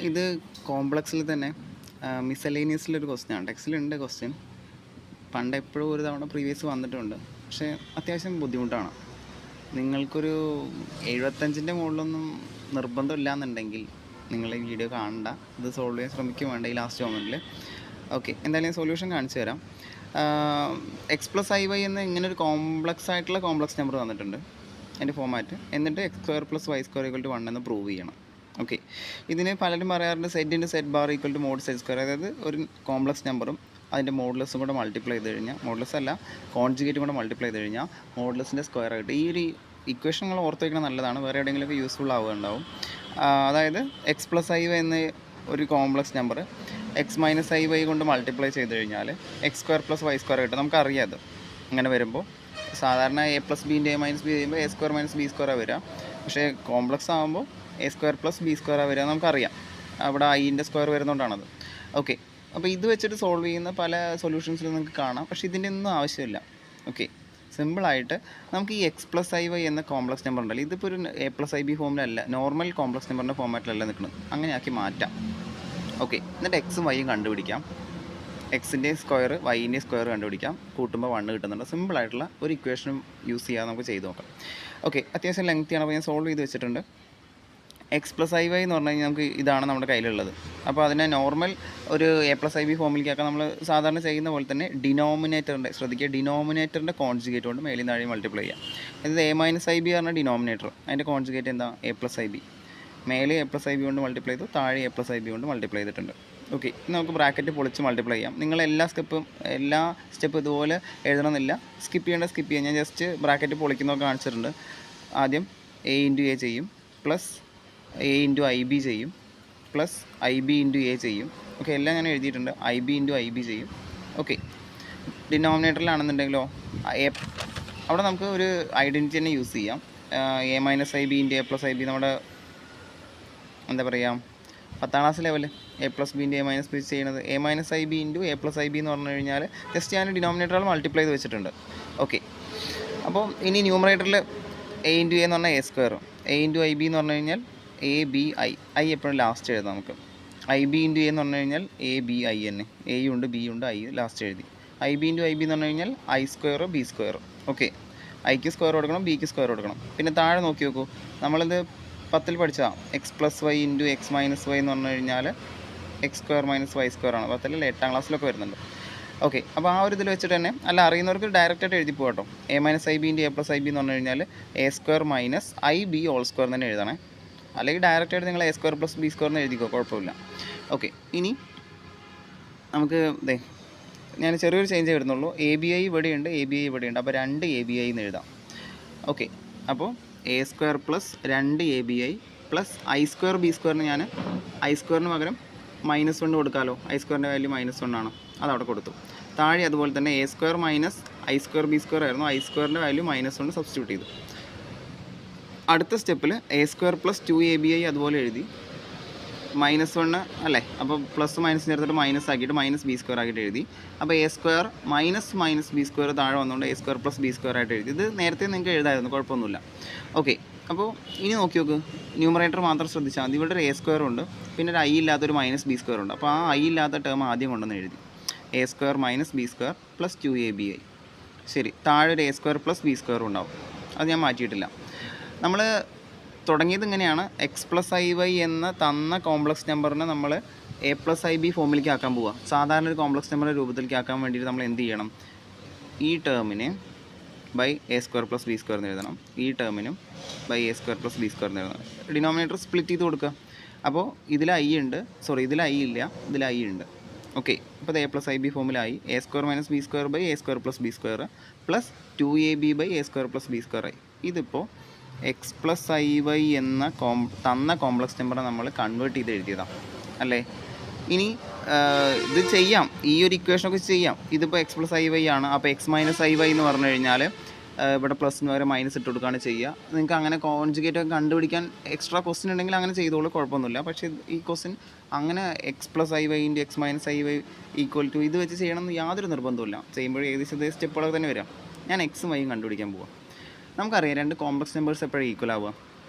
ഇത് കോംപ്ലക്സിൽ തന്നെ മിസലേനിയസിലൊരു ക്വസ്റ്റ്യനാണ്. ടെക്സ്റ്റിലുണ്ട് ക്വസ്റ്റ്യൻ. പണ്ട് എപ്പോഴും ഒരു തവണ പ്രീവിയസ് വന്നിട്ടുണ്ട്. പക്ഷേ അത്യാവശ്യം ബുദ്ധിമുട്ടാണ്. നിങ്ങൾക്കൊരു 75ൻ്റെ മുകളിലൊന്നും നിർബന്ധമില്ല എന്നുണ്ടെങ്കിൽ നിങ്ങൾ ഈ വീഡിയോ കാണണ്ട. ഇത് സോൾവ് ചെയ്യാൻ ശ്രമിക്കും വേണ്ട ഈ ലാസ്റ്റ് മൊമെൻറ്റിൽ. ഓക്കെ, എന്തായാലും സൊല്യൂഷൻ കാണിച്ചു തരാം. എക്സ് പ്ലസ് ഐ വൈ എന്ന ഇങ്ങനെ ഒരു കോംപ്ലക്സ് ആയിട്ടുള്ള കോംപ്ലക്സ് നമ്പർ തന്നിട്ടുണ്ട്, അതിൻ്റെ ഫോമാറ്റ്. എന്നിട്ട് x square plus Y square equal to 1 എന്ന് പ്രൂവ് ചെയ്യണം. ഓക്കെ, ഇതിന് പലരും പറയാറുണ്ട് set into set bar equal to mod set square. അതായത് ഒരു കോംപ്ലക്സ് നമ്പറും അതിൻ്റെ മോഡുലസും കൂടെ മൾട്ടിപ്ലൈ ചെയ്ത് കഴിഞ്ഞാൽ, മോഡുലസ് അല്ല കോൺജുഗേറ്റും കൂടെ മൾട്ടിപ്ലൈ ചെയ്ത് കഴിഞ്ഞാൽ മോഡുലസിൻ്റെ സ്ക്വയർ ആയിട്ട്. ഈ ഒരു ഇക്വേഷൻ നിങ്ങൾ ഓർത്ത് വയ്ക്കണം, നല്ലതാണ്, വേറെ എവിടെയെങ്കിലുമൊക്കെ യൂസ്ഫുൾ ആവുകയുണ്ടാവും. അതായത് എക്സ് പ്ലസ് ഐ വൈ എന്ന ഒരു complex number X minus I Y കൊണ്ട് മൾട്ടിപ്ലൈ ചെയ്ത് കഴിഞ്ഞാൽ X square plus Y square കിട്ടും. നമുക്കറിയാം അത് അങ്ങനെ വരുമ്പോൾ. സാധാരണ എ പ്ലസ് ബിൻ്റെ എ മൈനസ് ബി ചെയ്യുമ്പോൾ എ സ്ക്വയർ മൈനസ് ബി സ്ക്വയറാണ് വരിക. പക്ഷേ കോംപ്ലക്സ് ആകുമ്പോൾ എ സ്ക്വയർ പ്ലസ് ബി സ്ക്വയറാണ് വരിക, നമുക്കറിയാം. അവിടെ ഐൻ്റെ സ്ക്വയർ വരുന്നതുകൊണ്ടാണത്. ഓക്കെ, അപ്പോൾ ഇത് വെച്ചിട്ട് സോൾവ് ചെയ്യുന്ന പല സൊല്യൂഷൻസിലും നിങ്ങൾക്ക് കാണാം. പക്ഷേ ഇതിൻ്റെ ഒന്നും ആവശ്യമില്ല. ഓക്കെ, സിമ്പിളായിട്ട് നമുക്ക് ഈ എക്സ് പ്ലസ് ഐ വൈ എന്ന കോംപ്ലക്സ് നമ്പർ ഉണ്ടല്ലോ, ഇതിപ്പോൾ ഒരു എ പ്ലസ് ഐ ബി ഫോമിലല്ല, നോർമൽ കോംപ്ലക്സ് നമ്പറിൻ്റെ ഫോമാറ്റിലല്ല നിൽക്കുന്നത്. അങ്ങനെ ആക്കി മാറ്റാം. ഓക്കെ, എന്നിട്ട് എക്സും വൈയും കണ്ടുപിടിക്കാം. എക്സിൻ്റെ സ്ക്വയർ വൈൻ്റെ സ്ക്വയർ കണ്ടുപിടിക്കാം. കൂട്ടുമ്പോൾ 1 കിട്ടുന്നുണ്ട്. സിമ്പിളായിട്ടുള്ള ഒരു ഇക്വേഷനും യൂസ് ചെയ്യാതെ നമുക്ക് ചെയ്ത് നോക്കാം. ഓക്കെ, അത്യാവശ്യം ലെങ്തിയാണ്, അപ്പോൾ ഞാൻ സോൾവ് ചെയ്ത് വെച്ചിട്ടുണ്ട്. എക്സ് പ്ലസ് ഐ വൈ എന്ന് പറഞ്ഞു കഴിഞ്ഞാൽ നമുക്ക് ഇതാണ് നമ്മുടെ കയ്യിലുള്ളത്. അപ്പോൾ അതിനെ നോർമൽ ഒരു എ പ്ലസ് ഐ ബി ഫോമിലേക്കൊക്കെ നമ്മൾ സാധാരണ ചെയ്യുന്ന പോലെ തന്നെ ഡിനോമിനേറ്ററിൻ്റെ, ശ്രദ്ധിക്കുക, ഡിനോമിനേറ്ററിൻ്റെ കോൺജുഗേറ്റ് കൊണ്ട് മേലിൽ താഴെ മൾട്ടിപ്ലൈ ചെയ്യാം. ഇത് എ മൈനസ് ഐ ബി പറഞ്ഞ ഡിനോമിനേറ്റർ, അതിൻ്റെ കോൺജുഗേറ്റ് എന്താ, എ പ്ലസ് ഐ ബി. മേലെ എ പ്ലസ് ഐ ബി കൊണ്ട് മൾട്ടിപ്ലൈ ചെയ്തു, താഴെ എ പ്ലസ് ഐ ബി കൊണ്ട് മൾട്ടിപ്ലൈ ചെയ്തിട്ടുണ്ട്. ഓക്കെ, നമുക്ക് ബ്രാക്കറ്റ് പൊളിച്ച് മൾട്ടിപ്ലൈ ചെയ്യാം. നിങ്ങൾ എല്ലാ സ്റ്റെപ്പ് ഇതുപോലെ എഴുതണമെന്നില്ല, സ്കിപ്പ് ചെയ്യേണ്ട സ്കിപ്പ് ചെയ്യാം. ഞാൻ ജസ്റ്റ് ബ്രാക്കറ്റ് പൊളിക്കുന്നതൊക്കെ കാണിച്ചിട്ടുണ്ട്. ആദ്യം എ ഇൻറ്റു എ ചെയ്യും, plus A into I B ചെയ്യും, plus I B into A ചെയ്യും. ഓക്കെ, എല്ലാം ഞാൻ എഴുതിയിട്ടുണ്ട്. I B into I B ചെയ്യും. ഓക്കെ, ഡിനോമിനേറ്ററിലാണെന്നുണ്ടെങ്കിലോ അവിടെ നമുക്ക് ഒരു ഐഡൻറ്റിറ്റി തന്നെ യൂസ് ചെയ്യാം. A minus I B into A plus I B, നമ്മുടെ എന്താ പറയുക, 10ാം ക്ലാസ് ലെവല് എ പ്ലസ് ബിൻ്റെ എ മൈനസ് ബി ചെയ്യുന്നത്. A minus I B into A plus I B എന്ന് പറഞ്ഞു കഴിഞ്ഞാൽ ജസ്റ്റ് ഞാൻ ഡിനോമിനേറ്ററുകൾ മൾട്ടിപ്ലൈ ചെയ്ത് വെച്ചിട്ടുണ്ട്. ഓക്കെ, അപ്പോൾ ഇനി ന്യൂമറേറ്ററിൽ എ ഇൻറ്റു എ എന്ന് പറഞ്ഞാൽ എ സ്ക്വയറും, എ ഇൻറ്റു ഐ ബി എന്ന് പറഞ്ഞു കഴിഞ്ഞാൽ എ ബി ഐ എപ്പോഴും ലാസ്റ്റ് എഴുതാം നമുക്ക്. ഐ ബി ഇൻറ്റു എ എന്ന് പറഞ്ഞു കഴിഞ്ഞാൽ എ ബി ഐ തന്നെ, എയും ഉണ്ട് ബി ഉണ്ട്, ഐ ലാസ്റ്റ് എഴുതി. I B into I B എന്ന് പറഞ്ഞു കഴിഞ്ഞാൽ ഐ സ്ക്വയറോ ബി സ്ക്വയറോ. ഓക്കെ, ഐക്ക് സ്ക്വയർ കൊടുക്കണം, ബിക്ക് സ്ക്വയർ കൊടുക്കണം. പിന്നെ താഴെ നോക്കി നോക്കൂ, നമ്മളിത് 10ൽ പഠിച്ചതാണ്. X plus y into x minus y എന്ന് പറഞ്ഞു കഴിഞ്ഞാൽ X square minus y square ആണ്. 10ൽ 8ാം ക്ലാസ്സിലൊക്കെ വരുന്നുണ്ട്. ഓക്കെ, അപ്പോൾ ആ ഒരു ഇതിൽ വെച്ചിട്ട് തന്നെ, അല്ല അറിയുന്നവർക്ക് ഡയറക്റ്റായിട്ട് എഴുതി പോകട്ടോ. A minus I B into A plus I B എന്ന് പറഞ്ഞു കഴിഞ്ഞാൽ A square minus I B whole square തന്നെ എഴുതണേ. അല്ലെങ്കിൽ ഡയറക്റ്റായിട്ട് നിങ്ങൾ A square plus B square എന്ന് എഴുതിക്കോ, കുഴപ്പമില്ല. ഓക്കെ, ഇനി നമുക്ക് ഞാൻ ചെറിയൊരു ചേഞ്ച് വരുന്നുള്ളൂ. എ ബി ഐ ഇവിടെയുണ്ട്, എ ബി ഐ ഇവിടെയുണ്ട്. അപ്പോൾ 2 എ ബി ഐ എന്ന് എഴുതാം. ഓക്കെ, അപ്പോൾ A square plus 2 A B I plus I square B സ്ക്വയറിന് ഞാൻ ഐ സ്ക്വയറിന് പകരം -1 കൊടുക്കാമല്ലോ. ഐ സ്ക്വയറിൻ്റെ വാല്യൂ -1 ആണ്, അതവിടെ കൊടുത്തു. താഴെ അതുപോലെ തന്നെ A square minus I square B square ആയിരുന്നു, ഐ സ്ക്വയറിൻ്റെ വാല്യൂ -1 സബ്സ്റ്റിറ്റ്യൂട്ട് ചെയ്തു. അടുത്ത സ്റ്റെപ്പിൽ A square plus 2 A B I അതുപോലെ എഴുതി, -1 അല്ലേ, അപ്പോൾ പ്ലസ് മൈനസ് ചേർത്തിട്ട് മൈനസ് ആക്കിയിട്ട് മൈനസ് ബി സ്ക്വയർ ആക്കിയിട്ട് എഴുതി. അപ്പോൾ A square minus B square താഴെ വന്നുകൊണ്ട് A square plus B square ആയിട്ട് എഴുതി. ഇത് നേരത്തെ നിങ്ങൾക്ക് എഴുതായിരുന്നു, കുഴപ്പമൊന്നുമില്ല. ഓക്കെ, അപ്പോൾ ഇനി നോക്കി നോക്ക്, ന്യൂമറേറ്റർ മാത്രം ശ്രദ്ധിച്ചാൽ മതി. ഇവിടെ ഒരു എ സ്ക്വയർ ഉണ്ട്, പിന്നെ ഒരു ഐ ഇല്ലാത്തൊരു മൈനസ് ബി സ്ക്വയർ ഉണ്ട്. അപ്പോൾ ആ ഐ ഇല്ലാത്ത ടേം ആദ്യം കൊണ്ടുവന്ന് എഴുതി. A square minus B square plus 2 A B I. ശരി, താഴെ ഒരു A square plus B square ഉണ്ടാവും, അത് ഞാൻ മാറ്റിയിട്ടില്ല. നമ്മൾ തുടങ്ങിയത് ഇങ്ങനെയാണ്. എക്സ് പ്ലസ് ഐ വൈ എന്ന തന്ന കോംപ്ലക്സ് നമ്പറിനെ നമ്മൾ എ പ്ലസ് ഐ ബി ഫോമിലേക്ക് ആക്കാൻ പോവുക. സാധാരണ ഒരു കോംപ്ലക്സ് നമ്പറിൻ്റെ രൂപത്തിലേക്ക് ആക്കാൻ വേണ്ടിയിട്ട് നമ്മൾ എന്ത് ചെയ്യണം, ഈ ടേമിനെ by A square plus B square എന്ന് എഴുതണം, ഈ ടേമിനും by A square plus B square എന്ന് എഴുതണം. ഡിനോമിനേറ്റർ സ്പ്ലിറ്റ് ചെയ്ത് കൊടുക്കുക. അപ്പോൾ ഇതിൽ ഐ ഉണ്ട്, ഇതിൽ ഐ ഇല്ല, ഇതിൽ ഐ ഉണ്ട്. ഓക്കെ, അപ്പോൾ എ പ്ലസ് ഐ ബി ഫോമിലായി. A square minus B square by A square plus B square plus 2 A B by A square plus B square ആയി. ഇതിപ്പോൾ എക്സ് പ്ലസ് ഐ വൈ എന്ന തന്ന complex നമ്പറെ നമ്മൾ convert ചെയ്ത് എഴുതിയതാണ് അല്ലേ. ഇനി ഇത് ചെയ്യാം, ഈ ഒരു ഇക്വേഷനൊക്കെ ചെയ്യാം. ഇതിപ്പോൾ എക്സ് പ്ലസ് ഐ വൈ ആണ്, അപ്പോൾ എക്സ് മൈനസ് ഐ വൈ എന്ന് പറഞ്ഞു കഴിഞ്ഞാൽ ഇവിടെ പ്ലസിന് വരെ മൈനസ് ഇട്ട് കൊടുക്കുകയാണ് ചെയ്യുക. നിങ്ങൾക്ക് അങ്ങനെ കോൺജുഗേറ്റ് ഒക്കെ കണ്ടുപിടിക്കാൻ എക്സ്ട്രാ ക്വസ്റ്റ്യൻ ഉണ്ടെങ്കിൽ അങ്ങനെ ചെയ്തോളൂ, കുഴപ്പമൊന്നുമില്ല. പക്ഷേ ഈ ക്വസ്റ്റ്യൻ അങ്ങനെ x plus I y into x minus I y equal to ഇത് വെച്ച് ചെയ്യണമെന്ന് യാതൊരു നിർബന്ധമില്ല. ചെയ്യുമ്പോൾ ഏകദേശം ഇതേ സ്റ്റെപ്പുകളൊക്കെ തന്നെ വരാം. ഞാൻ എക്സും വൈയും കണ്ടുപിടിക്കാൻ പോവാം. നമുക്കറിയാം 2 കോംപ്ലക്സ് നമ്പേഴ്സ് എപ്പോഴും ഈക്വൽ ആവുക,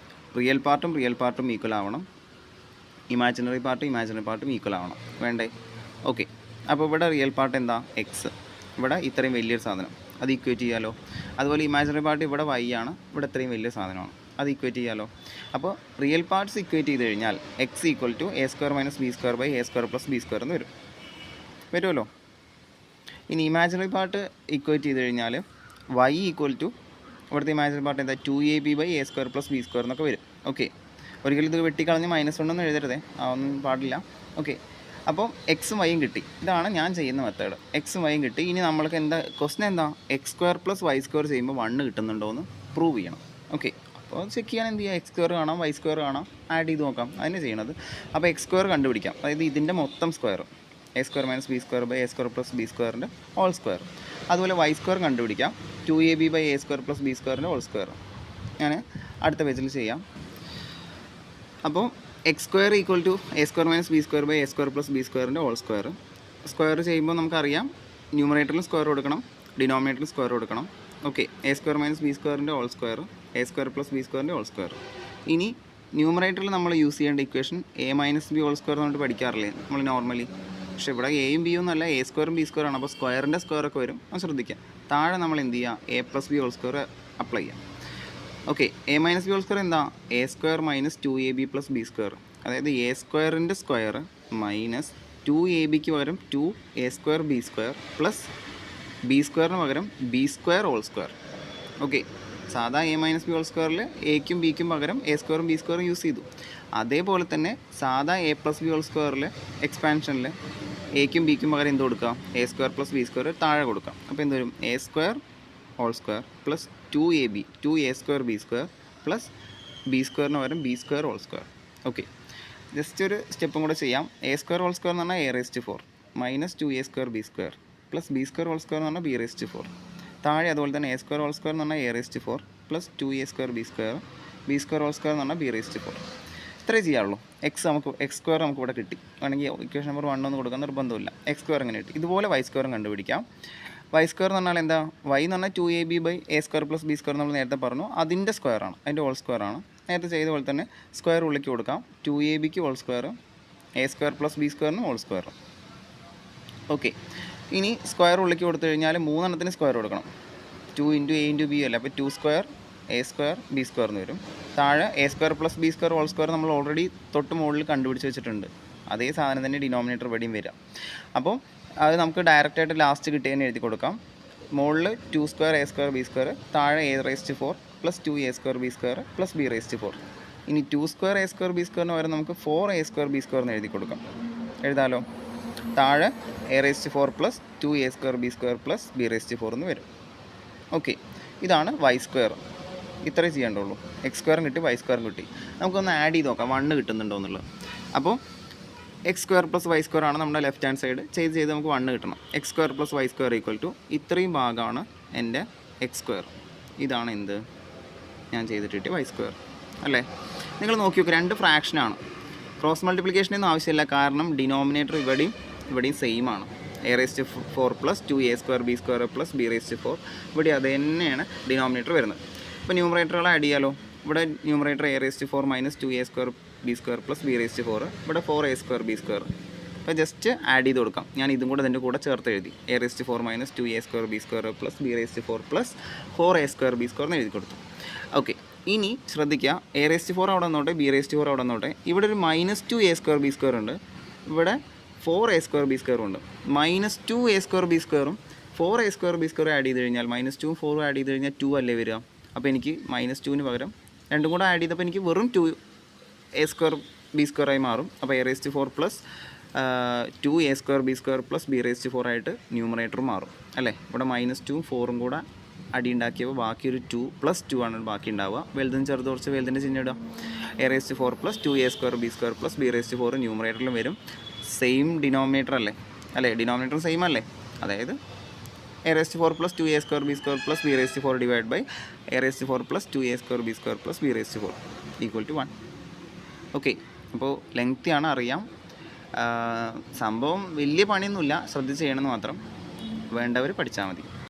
റിയൽ പാർട്ടും ഈക്വൽ ആവണം. ഇമാജിനറി പാർട്ടും ഈക്വൽ ആവണം വേണ്ടേ? ഓക്കെ, അപ്പോൾ ഇവിടെ റിയൽ പാർട്ട് എന്താ? എക്സ്. ഇവിടെ ഇത്രയും വലിയൊരു സാധനം, അത് ഇക്വേറ്റ് ചെയ്യാലോ. അതുപോലെ ഇമാജിനറി പാർട്ട് ഇവിടെ വൈ ആണ്, ഇവിടെ ഇത്രയും വലിയ സാധനമാണ്, അത് ഇക്വേറ്റ് ചെയ്യാലോ. അപ്പോൾ റിയൽ പാർട്സ് ഇക്വേറ്റ് ചെയ്ത് കഴിഞ്ഞാൽ x equal to A square minus B square by A square plus B square എന്ന് വരുമല്ലോ. ഇനി ഇമാജിനറി പാർട്ട് ഇക്വേറ്റ് ചെയ്ത് കഴിഞ്ഞാൽ വൈ ഈക്വൽ ടു ഇവിടുത്തെ ഇമാജിനറി പാർട്ട് എന്താ? 2ab by A square plus B square എന്നൊക്കെ വരും. ഓക്കെ, ഒരിക്കലും ഇത് വെട്ടിക്കളഞ്ഞ് -1 എഴുതരുതേ, അതൊന്നും പാടില്ല. ഓക്കെ, അപ്പോൾ എക്സും വൈയും കിട്ടി. ഇതാണ് ഞാൻ ചെയ്യുന്ന മെത്തേഡ്. എക്സും വൈയും കിട്ടി. ഇനി നമ്മൾക്ക് എന്താ ക്വസ്റ്റൻ എന്താ? X square plus Y square ചെയ്യുമ്പോൾ 1 കിട്ടുന്നുണ്ടോ എന്ന് പ്രൂവ് ചെയ്യണം. ഓക്കെ, അപ്പോൾ ചെക്ക് ചെയ്യാൻ എന്ത് ചെയ്യുക? എക്സ് സ്ക്വയർ കാണാം, വൈ സ്ക്വയർ കാണാം, ആഡ് ചെയ്ത് നോക്കാം, അതിന് ചെയ്യണത്. അപ്പോൾ എക്സ് സ്ക്വയർ കണ്ടുപിടിക്കാം, അതായത് ഇതിൻ്റെ മൊത്തം square A square minus B square by A square plus B സ്ക്വയറിൻ്റെ ഹോൾ സ്ക്വയർ. അതുപോലെ വൈ സ്ക്വയർ കണ്ടുപിടിക്കാം, 2ab by A square plus B സ്ക്വയറിൻ്റെ ഹോൾ സ്ക്വയർ. ഞാൻ അടുത്ത പേജിൽ ചെയ്യാം. അപ്പോൾ X square equal to A square minus B square by A square plus B സ്ക്വയറിൻ്റെ ഹോൾ സ്ക്വയർ. സ്ക്വയർ ചെയ്യുമ്പോൾ നമുക്കറിയാം ന്യൂമറേറ്ററിൽ സ്ക്വയർ കൊടുക്കണം, ഡിനോമിനേറ്ററിൽ സ്ക്വയർ കൊടുക്കണം. Okay, A square minus B സ്ക്വയറിൻ്റെ whole square, A square plus B സ്ക്വയറിൻ്റെ ഹോൾ സ്ക്വയർ. ഇനി ന്യൂമറേറ്ററിൽ നമ്മൾ യൂസ് ചെയ്യേണ്ട equation A minus B whole square എന്നിട്ട് പഠിക്കാറില്ലേ നമ്മൾ നോർമലി? പക്ഷേ ഇവിടെ എയും ബിയും എന്നല്ല, എ സ്ക്വയറും ബി സ്ക്വയറാണ്. അപ്പോൾ സ്ക്വയറിൻ്റെ സ്ക്വയറൊക്കെ വരും, അത് ശ്രദ്ധിക്കാം. താഴെ നമ്മൾ എന്ത് ചെയ്യുക? A plus B whole square apply ചെയ്യാം. Okay, A minus B whole square എന്താ? A square minus 2ab plus B square. അതായത് എ സ്ക്വയറിൻ്റെ സ്ക്വയർ മൈനസ് 2abക്ക് പകരം 2a square B square plus B സ്ക്വയറിന് പകരം B square whole square. Okay, സാധാ A minus B whole സ്ക്വയറിൽ എക്കും ബിക്കും പകരം എ സ്ക്വയറും ബി സ്ക്വയറും യൂസ് ചെയ്തു. അതേപോലെ തന്നെ സാധാ എ പ്ലസ് ബി ഹോൾ സ്ക്വയറിൽ എക്സ്പാൻഷനിൽ എക്കും ബിക്കും പകരം എന്ത് കൊടുക്കാം? A square plus B square താഴെ കൊടുക്കാം. അപ്പോൾ എന്ത് വരും? A square whole square plus 2ab 2a square B square plus B സ്ക്വയറിന് പകരം B square whole square. Okay, just ഒരു സ്റ്റെപ്പും കൂടെ ചെയ്യാം. എ സ്ക്വയർ ഹോൾ സ്ക്വയർ എന്ന് പറഞ്ഞാൽ a⁴ minus 2a square B square plus B square whole square എന്ന് പറഞ്ഞാൽ b⁴. താഴെ അതുപോലെ തന്നെ എ സ്ക്വയർ ഹോൾ സ്ക്വയർ എന്ന് പറഞ്ഞാൽ a⁴ plus 2a square B square, B square whole square എന്ന് പറഞ്ഞാൽ b⁴. ഇത്രേ ചെയ്യാറുള്ളൂ. എക്സ് സ്ക്വയർ നമുക്ക് ഇവിടെ കിട്ടി. വേണമെങ്കിൽ ഇക്വേഷൻ നമ്പർ 1 ഒന്ന് കൊടുക്കാൻ നിർബന്ധമില്ല. എക്സ് സ്ക്വയർ അങ്ങനെ കിട്ടി. ഇതുപോലെ വൈ സ്ക്വയറും കണ്ടുപിടിക്കാം. വൈ സ്ക്വയർ എന്ന് പറഞ്ഞാൽ എന്താ? വൈ എന്ന് പറഞ്ഞാൽ 2ab by A square plus B square നമ്മൾ നേരത്തെ പറഞ്ഞു, അതിൻ്റെ സ്ക്വയറാണ്, അതിൻ്റെ ഹോൾ സ്ക്വയറാണ്. നേരത്തെ ചെയ്ത പോലെ തന്നെ സ്ക്വയർ ഉള്ളിലേക്ക് കൊടുക്കാം. 2abക്ക് whole square, A square plus B സ്ക്വയറിന് ഹോൾ സ്ക്വയർ. ഓക്കെ, ഇനി സ്ക്വയർ ഉള്ളിലേക്ക് കൊടുത്തു കഴിഞ്ഞാൽ 3 സ്ക്വയർ കൊടുക്കണം. 2 × a × b അല്ല, അപ്പോൾ 2 square A square B square എന്ന് വരും. താഴെ a square plus B square whole square നമ്മൾ ഓൾറെഡി തൊട്ട് മുകളിൽ കണ്ടുപിടിച്ച് വെച്ചിട്ടുണ്ട്. അതേ സാധനം തന്നെ ഡിനോമിനേറ്റർ വഴിയും വരിക. അപ്പോൾ അത് നമുക്ക് ഡയറക്റ്റായിട്ട് ലാസ്റ്റ് കിട്ടിയതിന് എഴുതി കൊടുക്കാം. മുകളിൽ 2 square A square B square, താഴെ a⁴ plus 2a square B square plus b⁴. ഇനി 2 സ്ക്വയർ എ സ്ക്വയർ ബി സ്ക്വയറിന് വരെ നമുക്ക് 4a സ്ക്വയർ ബി സ്ക്വയർ എന്ന് എഴുതി കൊടുക്കാം. എഴുതാലോ. താഴെ a⁴ plus 2a square B square plus b⁴ എന്ന് വരും. ഓക്കെ, ഇതാണ് വൈ സ്ക്വയർ. ഇത്രേ ചെയ്യേണ്ടുള്ളൂ. എക്സ് സ്ക്വയറും കിട്ടി, വൈ സ്ക്വയറും കിട്ടി. നമുക്കൊന്ന് ആഡ് ചെയ്ത് നോക്കാം 1 കിട്ടുന്നുണ്ടോ എന്നുള്ളത്. അപ്പോൾ X square plus Y square ആണ് നമ്മുടെ ലെഫ്റ്റ് ഹാൻഡ് സൈഡ്. ചെയ്ത് നമുക്ക് 1 കിട്ടണം. X square plus Y square equal to ഇത്രയും ഭാഗമാണ് എൻ്റെ എക്സ് സ്ക്വയർ. ഇതാണ് എന്ത് ഞാൻ ചെയ്തിട്ട് വൈ സ്ക്വയർ അല്ലേ? നിങ്ങൾ നോക്കി നോക്കുക, 2 ഫ്രാക്ഷനാണ്. ക്രോസ് മൾട്ടിപ്ലിക്കേഷനൊന്നും ആവശ്യമില്ല, കാരണം ഡിനോമിനേറ്റർ ഇവിടെയും സെയിം ആണ്. a⁴ plus 2a square B square plus b⁴. ഇവിടെ അത് തന്നെയാണ് ഡിനോമിനേറ്റർ വരുന്നത്. ഇപ്പോൾ ന്യൂമറേറ്ററുകൾ ആഡ് ചെയ്യാലോ. ഇവിടെ numerator a⁴ minus 2a square B square plus b⁴. ഇവിടെ 4a സ്ക്വയർ ബി സ്ക്വയർ. അപ്പോൾ ജസ്റ്റ് ആഡ് ചെയ്ത് കൊടുക്കാം. ഞാൻ ഇതും കൂടെ ഇതിൻ്റെ കൂടെ ചേർത്ത് എഴുതി. a⁴ minus 2a square B square plus b⁴ plus 4a square B square എന്ന് എഴുതി കൊടുത്തു. ഓക്കെ, ഇനി ശ്രദ്ധിക്കുക, a⁴ അവിടെ വന്നോട്ടെ, b⁴ അവിടെ വന്നോട്ടെ. ഇവിടെ ഒരു minus 2a square B square ഉണ്ട്, ഇവിടെ 4a സ്ക്വയർ ബി സ്ക്വയർ ഉണ്ട്. മൈനസ് 2a സ്ക്വയർ ബി സ്ക്വയറും 4a square B square add ചെയ്ത് കഴിഞ്ഞാൽ -2 4 ആഡ് ചെയ്ത് കഴിഞ്ഞാൽ 2 അല്ലേ വരിക? അപ്പോൾ എനിക്ക് -2ന് പകരം രണ്ടും കൂടെ ആഡ് ചെയ്തപ്പോൾ എനിക്ക് വെറും 2a സ്ക്വയർ ബി സ്ക്വയർ ആയി മാറും. അപ്പോൾ a⁴ plus 2a square B square plus b⁴ ആയിട്ട് ന്യൂമറേറ്റർ മാറും അല്ലേ? ഇവിടെ -2 4ഉം കൂടെ അടി ഉണ്ടാക്കിയപ്പോൾ ബാക്കി ഒരു 2 + 2 ആണ് ബാക്കി ഉണ്ടാവുക. വലുതും ചെറുത് കുറച്ച് വലുതിൻ്റെ ചിഹ്നം ഇടുക. a⁴ plus 2a square B square plus b⁴ ന്യൂമറേറ്ററിലും വരും. സെയിം ഡിനോമിനേറ്റർ അല്ലേ? ഡിനോമിനേറ്റർ സെയിം അല്ലേ? അതായത് a⁴ plus 2a square B square plus b⁴ divide by a⁴ plus 2a square B square plus b⁴ equal to 1. Okay, അപ്പോൾ ലെങ്തിയാണ് അറിയാം. സംഭവം വലിയ പണിയൊന്നുമില്ല, ശ്രദ്ധിച്ച് ചെയ്യണമെന്ന് മാത്രം. വേണ്ടവർ പഠിച്ചാൽ മതി.